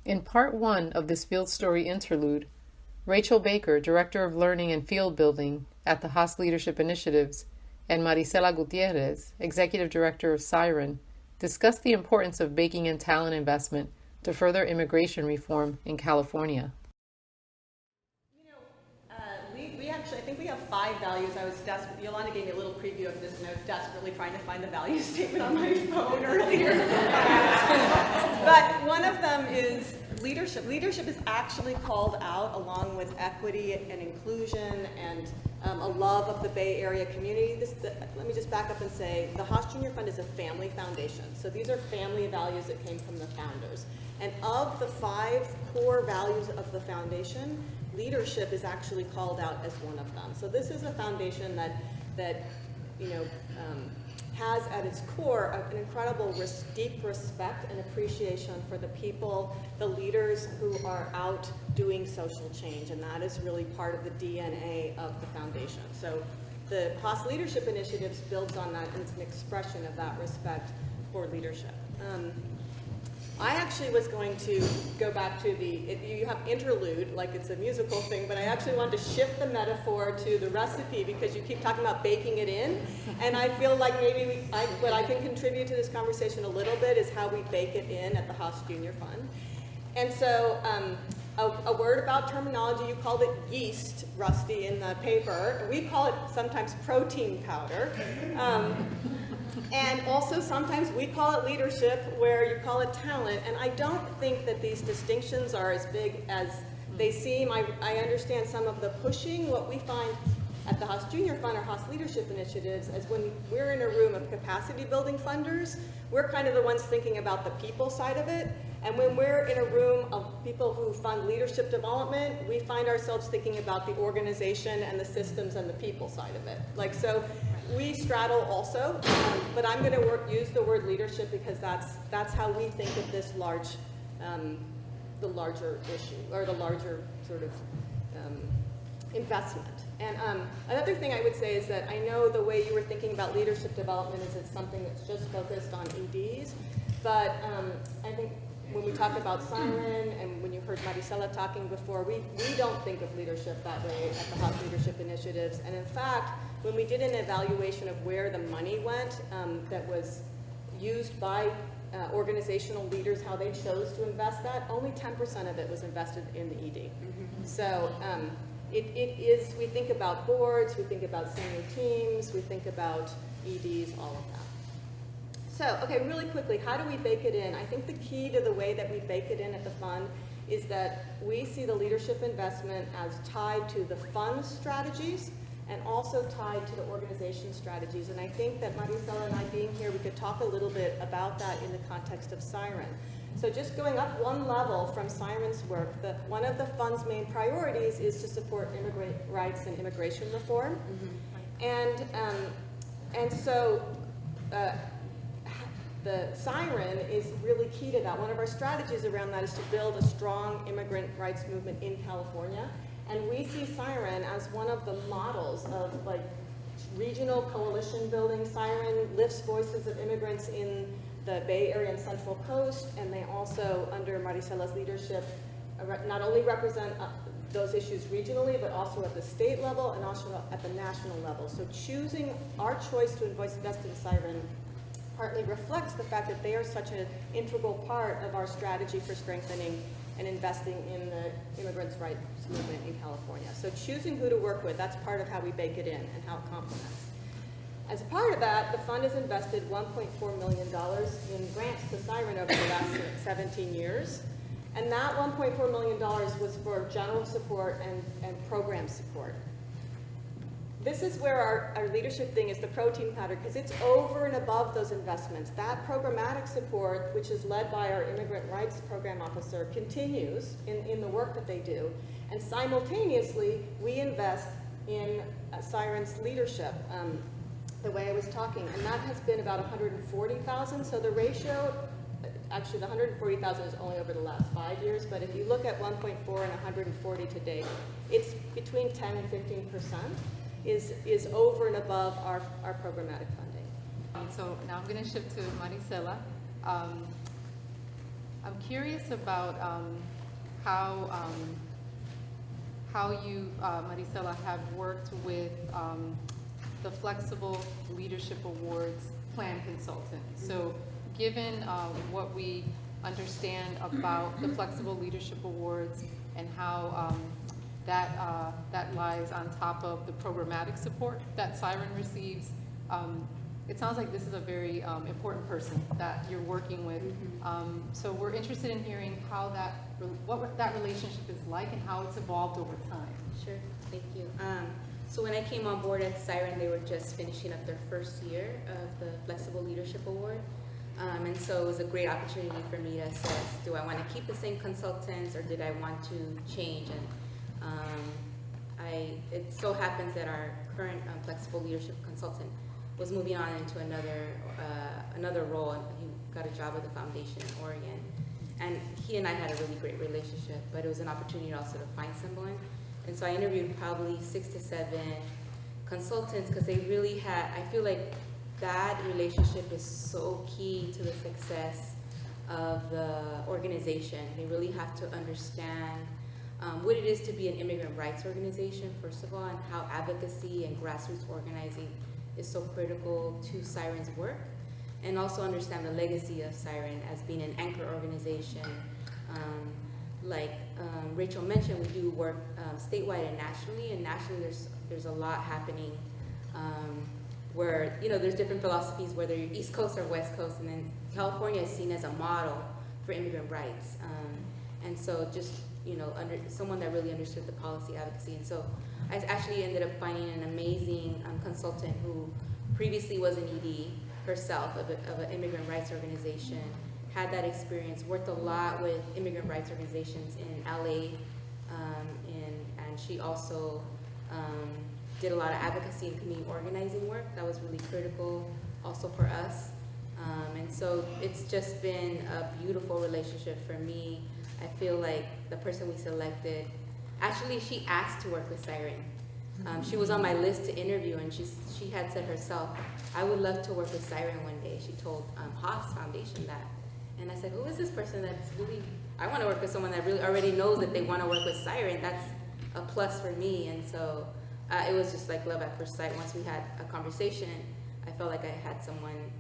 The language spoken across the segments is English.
In part one of this field story interlude, Rachel Baker, Director of Learning and Field Building at the Haas Leadership Initiatives, and Maricela Gutierrez, Executive Director of SIREN, discussed the importance of baking in talent investment to further immigration reform in California. I think we have 5 values. I was desperate. Yolanda gave me a little preview of this, and I was desperately trying to find the value statement on my phone earlier. But one of them is leadership. Leadership is actually called out along with equity and inclusion and a love of the Bay Area community. Let me just back up and say the Haas Junior Fund is a family foundation. So these are family values that came from the founders. And of the 5 core values of the foundation, leadership is actually called out as one of them. So this is a foundation that has at its core an incredible deep respect and appreciation for the people, the leaders who are out doing social change, and that is really part of the DNA of the foundation. So the Haas Leadership Initiatives builds on that, and it's an expression of that respect for leadership. I actually was going to go back to you have interlude, like it's a musical thing, but I actually wanted to shift the metaphor to the recipe because you keep talking about baking it in, and I feel like maybe what I can contribute to this conversation a little bit is how we bake it in at the Haas Junior Fund. And so a word about terminology, you called it yeast, Rusty, in the paper. We call it sometimes protein powder. And also sometimes we call it leadership where you call it talent. And I don't think that these distinctions are as big as they seem. I understand some of the pushing. What we find at the Haas Junior Fund or Haas Leadership Initiatives is when we're in a room of capacity building funders, we're kind of the ones thinking about the people side of it. And when we're in a room of people who fund leadership development, we find ourselves thinking about the organization and the systems and the people side of it. So we straddle also, but I'm going to use the word leadership because that's how we think of this the larger issue, or the larger sort of investment. And another thing I would say is that I know the way you were thinking about leadership development is it's something that's just focused on EDs, but I think when we talk about SIREN and when you heard Maricela talking before, we don't think of leadership that way at the Haas Leadership Initiatives. And in fact, when we did an evaluation of where the money went that was used by organizational leaders, how they chose to invest that, only 10% of it was invested in the ED. Mm-hmm. So it is, we think about boards, we think about senior teams, we think about EDs, all of that. So, okay, really quickly, how do we bake it in? I think the key to the way that we bake it in at the fund is that we see the leadership investment as tied to the fund strategies and also tied to the organization strategies. And I think that Maricela and I being here, we could talk a little bit about that in the context of SIREN. So just going up one level from SIREN's work, one of the fund's main priorities is to support immigrant rights and immigration reform. Mm-hmm. And so the SIREN is really key to that. One of our strategies around that is to build a strong immigrant rights movement in California. And we see SIREN as one of the models of regional coalition building. SIREN lifts voices of immigrants in the Bay Area and Central Coast, and they also, under Maricela's leadership, not only represent those issues regionally, but also at the state level and also at the national level. So choosing our choice to invest in SIREN partly reflects the fact that they are such an integral part of our strategy for strengthening and investing in the immigrants' rights movement in California. So choosing who to work with, that's part of how we bake it in and how it complements. As part of that, the fund has invested $1.4 million in grants to SIREN over the last 17 years. And that $1.4 million was for general support and program support. This is where our leadership thing is the protein powder, because it's over and above those investments. That programmatic support, which is led by our Immigrant Rights Program Officer, continues in the work that they do. And simultaneously, we invest in SIREN's leadership, the way I was talking. And that has been about $140,000. So the ratio, actually the $140,000 is only over the last 5 years, but if you look at 1.4 and 140 today, it's between 10 and 15%. Is over and above our programmatic funding. So now I'm going to shift to Maricela. I'm curious about how you, Maricela, have worked with the Flexible Leadership Awards plan consultant. So given what we understand about the Flexible Leadership Awards and how that lies on top of the programmatic support that SIREN receives, it sounds like this is a very important person that you're working with. So we're interested in hearing how what that relationship is like and how it's evolved over time. Sure, thank you. So when I came on board at SIREN, they were just finishing up their first year of the Flexible Leadership Award. And so it was a great opportunity for me to assess, do I want to keep the same consultants or did I want to change? And it so happens that our current Flexible Leadership consultant was moving on into another role, and he got a job with the foundation in Oregon. And he and I had a really great relationship, but it was an opportunity also to find someone. And so I interviewed probably 6 to 7 consultants because they really had, I feel like that relationship is so key to the success of the organization. They really have to understand what it is to be an immigrant rights organization, first of all, and how advocacy and grassroots organizing is so critical to SIREN's work, and also understand the legacy of SIREN as being an anchor organization. Like Rachel mentioned, we do work statewide and nationally there's a lot happening where, there's different philosophies, whether you're East Coast or West Coast, and then California is seen as a model for immigrant rights. And so just, someone that really understood the policy advocacy. And so I actually ended up finding an amazing consultant who previously was an ED herself of an immigrant rights organization, had that experience, worked a lot with immigrant rights organizations in LA, and she also did a lot of advocacy and community organizing work that was really critical also for us. And so it's just been a beautiful relationship for me. I feel like the person we selected, actually she asked to work with SIREN. She was on my list to interview, and she had said herself, I would love to work with SIREN one day. She told Haas Foundation that. And I said, who is this person that's really, I want to work with someone that really already knows that they want to work with SIREN. That's a plus for me. And so it was just like love at first sight. Once we had a conversation, I felt like I had someone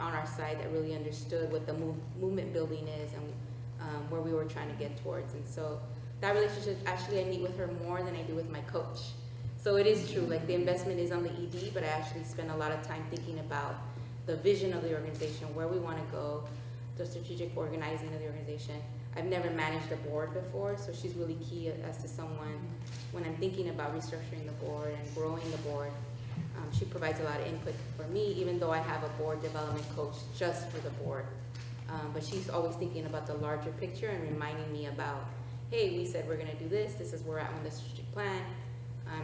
on our side that really understood what the movement building is and where we were trying to get towards. And so that relationship, actually I meet with her more than I do with my coach. So it is true, like the investment is on the ED, but I actually spend a lot of time thinking about the vision of the organization, where we want to go, the strategic organizing of the organization. I've never managed a board before, so she's really key as to someone when I'm thinking about restructuring the board and growing the board. She provides a lot of input for me, even though I have a board development coach just for the board. But she's always thinking about the larger picture and reminding me about, hey, we said we're going to do this, this is where we're at on the strategic plan,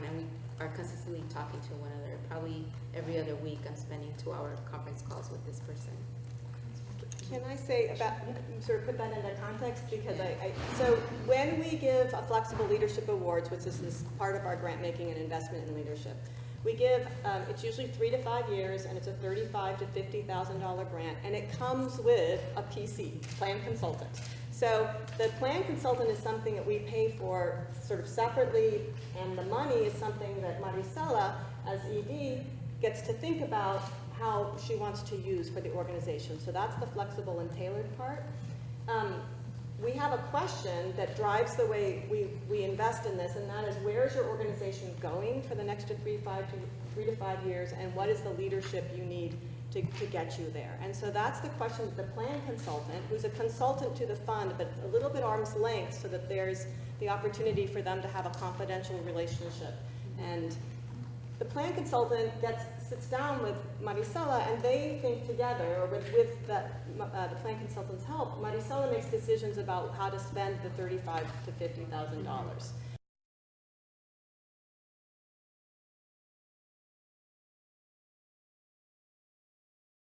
and we are consistently talking to one another. Probably every other week I'm spending 2-hour conference calls with this person. Can I say about, sort of put that into context, because so when we give a Flexible Leadership Awards, which is this part of our grant making and investment in leadership, we give, it's usually 3 to 5 years, and it's a $35,000 to $50,000 grant, and it comes with a PC, plan consultant. So the plan consultant is something that we pay for sort of separately, and the money is something that Maricela, as ED, gets to think about how she wants to use for the organization. So that's the flexible and tailored part. We have a question that drives the way we invest in this, and that is, where is your organization going for the next 3 to 5 years, and what is the leadership you need to get you there? And so that's the question that the plan consultant, who's a consultant to the fund, but a little bit arm's length, so that there's the opportunity for them to have a confidential relationship. And the plan consultant sits down with Maricela, and they think together, or with the plan consultant's help, Maricela makes decisions about how to spend the $35,000 to $50,000.